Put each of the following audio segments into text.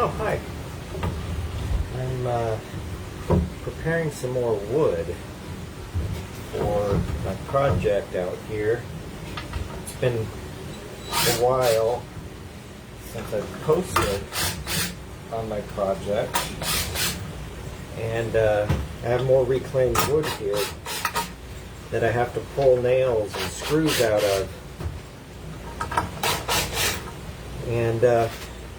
Oh, hi. I'm preparing some more wood for my project out here. It's been a while since I've posted on my project, and I have more reclaimed wood here that I have to pull nails and screws out of. And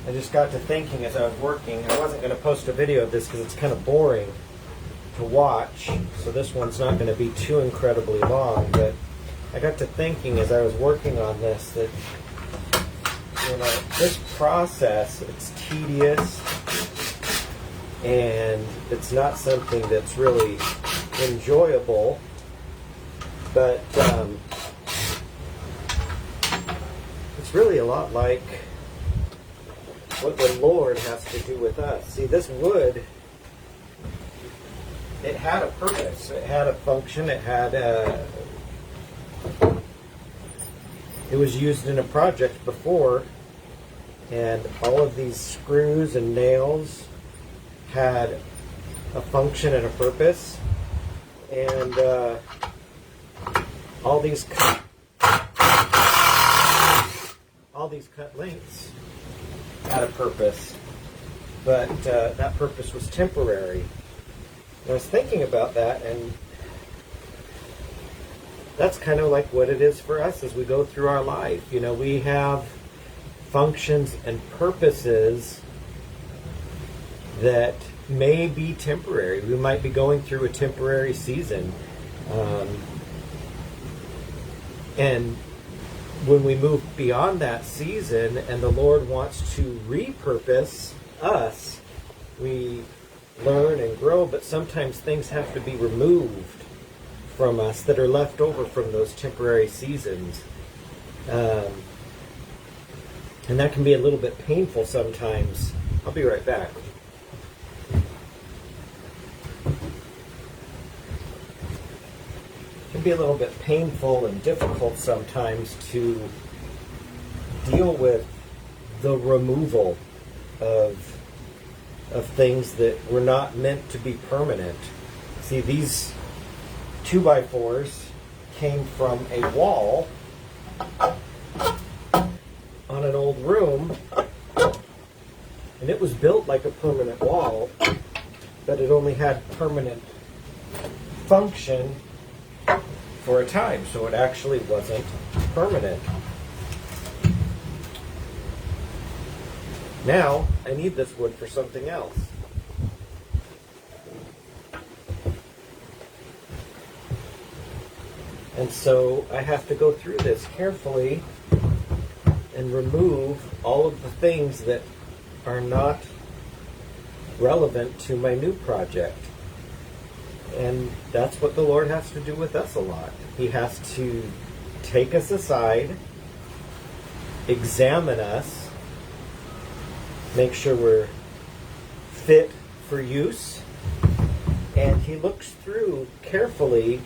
I just got to thinking as I was working, I wasn't going to post a video of this because it's kind of boring to watch, so this one's not going to be too incredibly long, but I got to thinking as I was working on this that, you know, this process, it's tedious and it's not something that's really enjoyable, but it's really a lot like what the Lord has to do with us. See, this wood, it had a purpose, it had a function, it was used in a project before, and all of these screws and nails had a function and a purpose, and all these cut lengths had a purpose, but that purpose was temporary. And I was thinking about that, and that's kind of like what it is for us as we go through our life. You know, we have functions and purposes that may be temporary. We might be going through a temporary season. And when we move beyond that season and the Lord wants to repurpose us, we learn and grow, but sometimes things have to be removed from us that are left over from those temporary seasons. And that can be a little bit painful sometimes. I'll be right back. It can be a little bit painful and difficult sometimes to deal with the removal of things that were not meant to be permanent. See, these 2x4s came from a wall on an old room, and it was built like a permanent wall, but it only had permanent function for a time, so it actually wasn't permanent. Now, I need this wood for something else. And so I have to go through this carefully and remove all of the things that are not relevant to my new project. And that's what the Lord has to do with us a lot. He has to take us aside, examine us, make sure we're fit for use, and He looks through carefully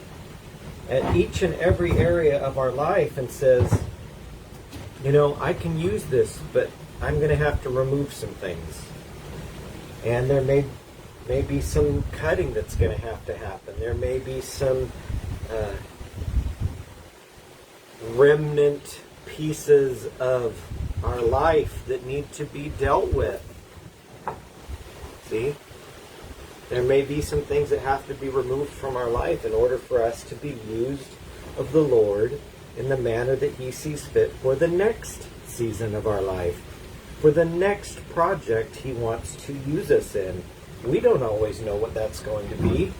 at each and every area of our life and says, you know, I can use this, but I'm going to have to remove some things. And there may be some cutting that's going to have to happen. There may be some remnant pieces of our life that need to be dealt with. See? There may be some things that have to be removed from our life in order for us to be used of the Lord in the manner that He sees fit for the next season of our life, for the next project He wants to use us in. We don't always know what that's going to be.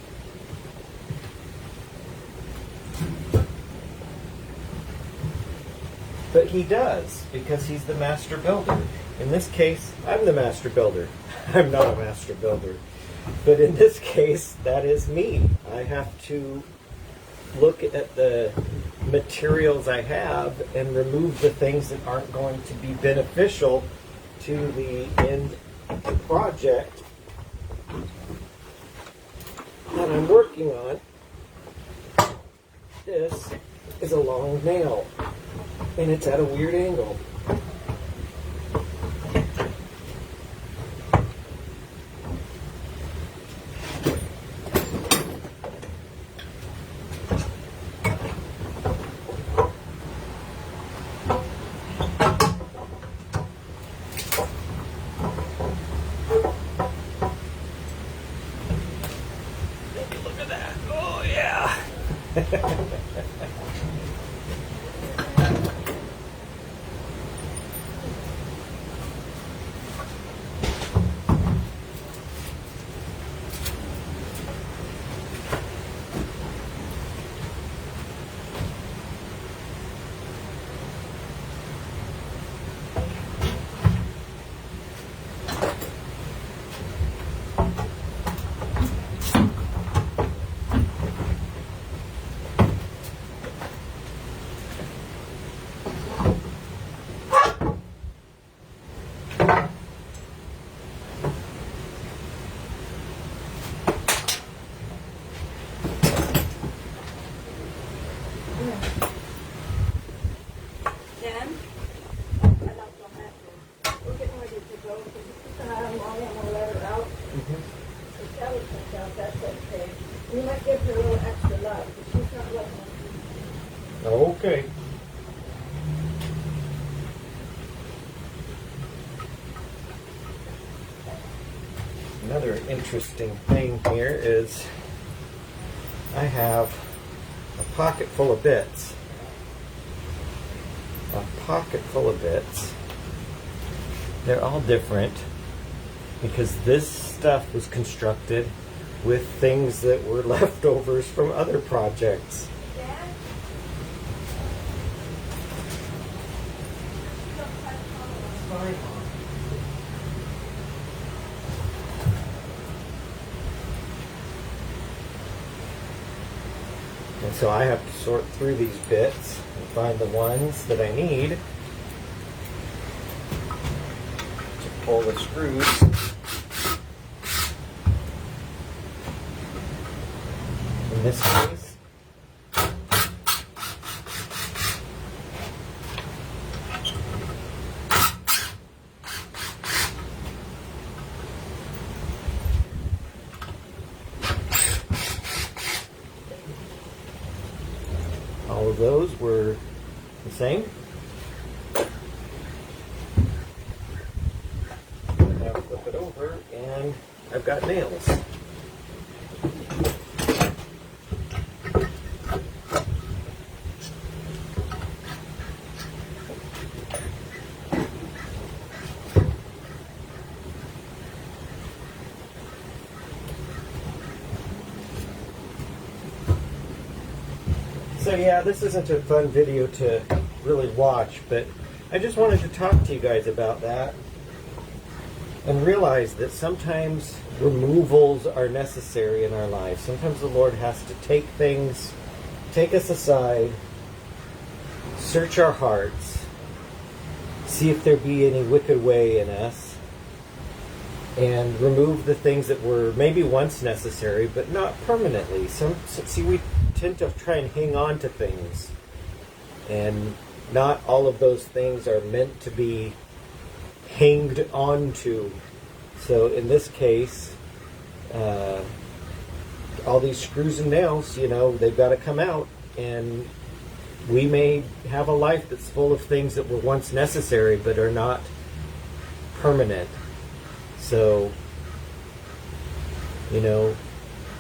But He does, because He's the master builder. In this case, I'm the master builder. I'm not a master builder. But in this case, that is me. I have to look at the materials I have and remove the things that aren't going to be beneficial to the end project that I'm working on. This is a long nail, and it's at a weird angle. Another interesting thing here is I have a pocket full of bits. A pocket full of bits. They're all different because this stuff was constructed with things that were leftovers from other projects. And so I have to sort through these bits and find the ones that I need to pull the screws. In this case, all of those were the same. Now flip it over and I've got nails. So yeah, this isn't a fun video to really watch, but I just wanted to talk to you guys about that and realize that sometimes removals are necessary in our lives. Sometimes the Lord has to take things, take us aside, search our hearts, see if there be any wicked way in us, and remove the things that were maybe once necessary, but not permanently. See, we tend to try and hang on to things, and not all of those things are meant to be hanged onto. So in this case, all these screws and nails, they've got to come out, and we may have a life that's full of things that were once necessary but are not permanent. So,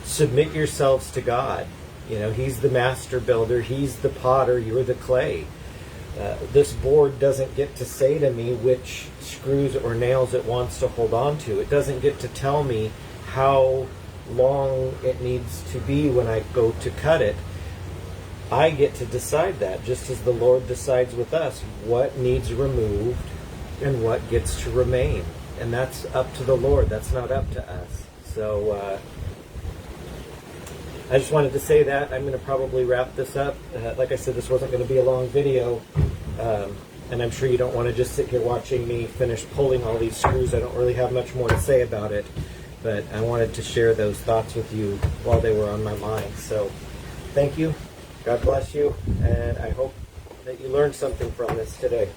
submit yourselves to God. He's the master builder. He's the potter. You're the clay. This board doesn't get to say to me which screws or nails it wants to hold on to. It doesn't get to tell me how long it needs to be when I go to cut it. I get to decide that, just as the Lord decides with us what needs removed and what gets to remain. And that's up to the Lord. That's not up to us. So I just wanted to say that. I'm going to probably wrap this up. Like I said, this wasn't going to be a long video. And I'm sure you don't want to just sit here watching me finish pulling all these screws. I don't really have much more to say about it. But I wanted to share those thoughts with you while they were on my mind. So thank you. God bless you. And I hope that you learned something from this today.